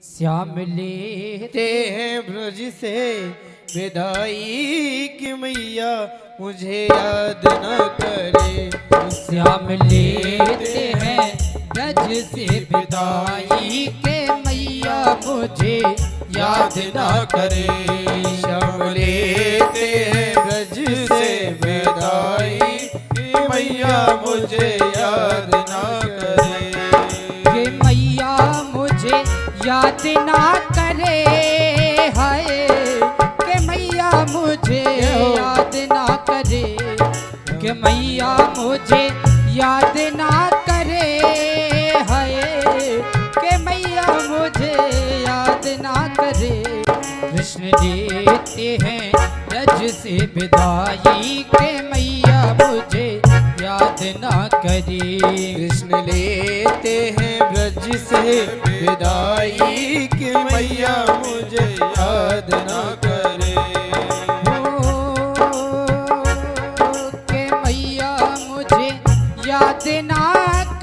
श्याम लेते हैं ब्रज से विदाई कि मैया मुझे याद न करे। श्याम लेते हैं ब्रज से विदाई के मैया मुझे याद न करे। श्याम लेते हैं ब्रज से विदाई कि मैया मुझे याद न करे। कि मैया मुझे याद ना करे, हाय कि मैया मुझे याद ना करे। कि मैया मुझे याद ना करे, हाय कि मैया मुझे याद ना करे। कृष्ण देते हैं ब्रज से विदाई के मैया मुझे याद ना करे। कृष्ण लेते हैं ब्रज से विदाई कि मैया मुझे याद न करे। कि मैया मुझे याद ना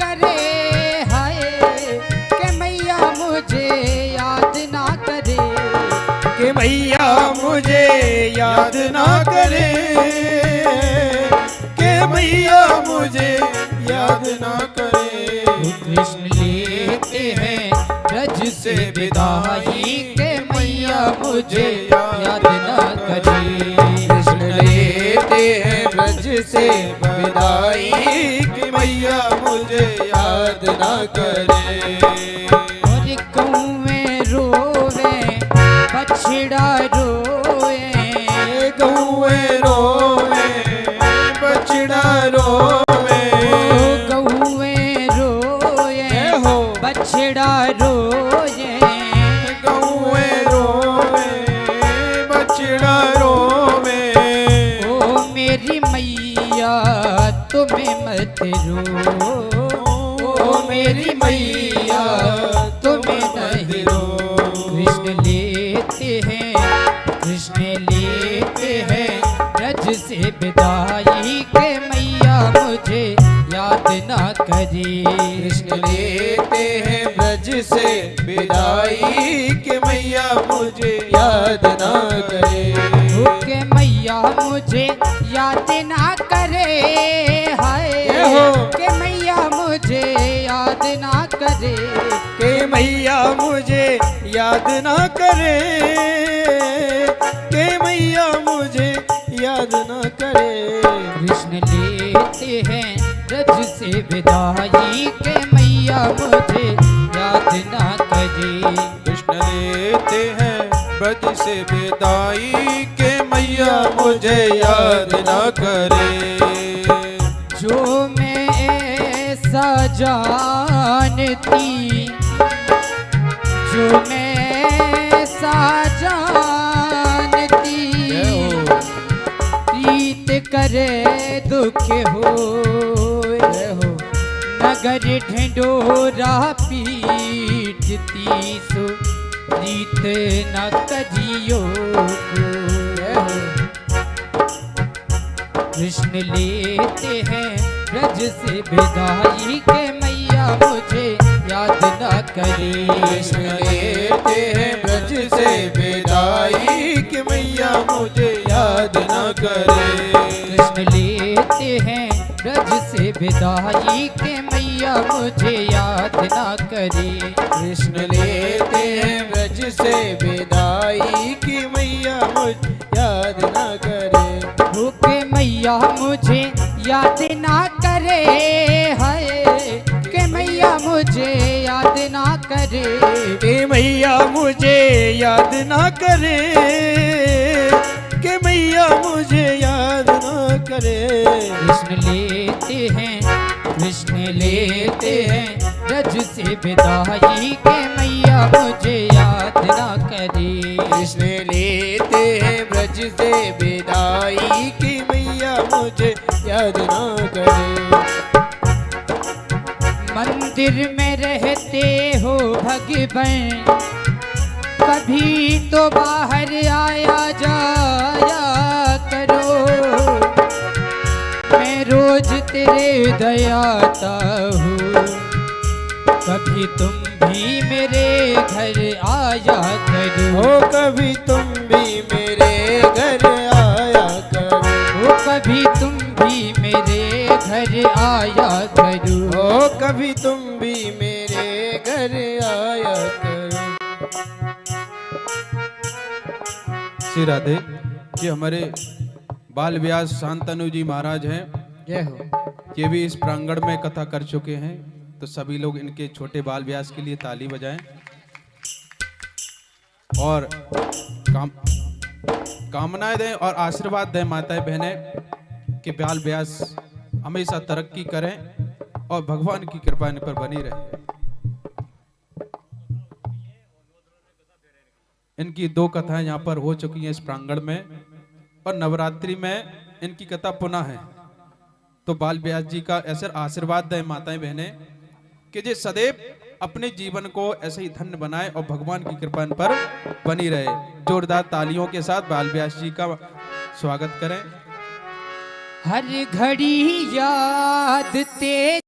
करे, हाय कि मैया मुझे याद ना करे। कि मैया मुझे याद न करे। कि मैया मुझे याद न करे। कृष्ण लेते हैं ब्रज से विदाई के मैया मुझे याद ना करे। कृष्ण लेते हैं ब्रज से विदाई कि मैया मुझे याद न करे। और कौवे रोवे बछड़ा रोए, गौए रोवे बछड़ा रोवे। गौवे रोए हो बछड़ा रोए। गौए रोवे बछड़ा रोवे। ओ मेरी मैया तुम्हें मत रो, ओ मेरी मैया तुम्हें नहीं रो। कृष्ण लेते हैं, कृष्ण लेते हैं ब्रज से विदाई के मैया मुझे याद ना करे। कृष्ण लेते हैं ब्रज से विदाई कि मैया मुझे याद न करे। के मैया मुझे याद ना करे, हाय के मैया मुझे याद ना करे। कि मैया मुझे याद न करे। कि मैया मुझे याद न करे। कृष्ण लेते हैं ब्रज से विदाई के मैया मुझे याद ना करे। कृष्ण लेते हैं ब्रज से विदाई के मैया मुझे याद न करे। जो मैं ऐसा जानती, जो मैं ऐसा जानती। प्रीत करे दुख हो, नगर ढिंडोरा पीटती सो प्रीत न कजियो को। कृष्ण लेते हैं ब्रज से विदाई के मैया मुझे याद न करे। कृष्ण लेते हैं ब्रज से विदाई कि मैया मुझे याद न करे। कृष्ण लेते हैं ब्रज से विदाई के मैया मुझे याद न करे। कृष्ण लेते हैं ब्रज से विदाई कि मैया मुझे याद न करे। भूखे मैया मुझे याद ना करे, हाय के मैया मुझे याद ना करे। कि मैया मुझे याद न करे। कि मैया मुझे याद न करे। कृष्ण लेते हैं, कृष्ण लेते हैं ब्रज से विदाई के मैया मुझे याद ना करे। कृष्ण लेते हैं ब्रज से विदाई कि मैया मुझे याद न करे। मंदिर में रहते हो भगवान, कभी तो बाहर आया जाया करो। मैं रोज तेरे दयाता हूँ, कभी तुम भी मेरे घर आया करो। ओ कभी तुम भी मेरे घर आया करो। ओ कभी तुम भी मेरे घर आया करो। ओ कभी तुम भी मेरे घर आया करो। श्री राधे। ये हमारे बाल व्यास शांतनु जी महाराज हैं। जय हो। ये भी इस प्रांगण में कथा कर चुके हैं, तो सभी लोग इनके छोटे बाल व्यास के लिए ताली बजाएं और कामनाएं दें और आशीर्वाद दें माताएं बहनें कि बाल व्यास हमेशा तरक्की करें और भगवान की कृपा इन पर बनी रहे। इनकी 2 कथाएं यहाँ पर हो चुकी हैं इस प्रांगण में, और नवरात्रि में इनकी कथा पुनः है। तो बाल व्यास जी का ऐसा आशीर्वाद दें माताएं बहनें कि जे सदैव अपने जीवन को ऐसे ही धन्य बनाए और भगवान की कृपा इन पर बनी रहे। जोरदार तालियों के साथ बाल व्यास जी का स्वागत करें। हर घड़ी याद तेरी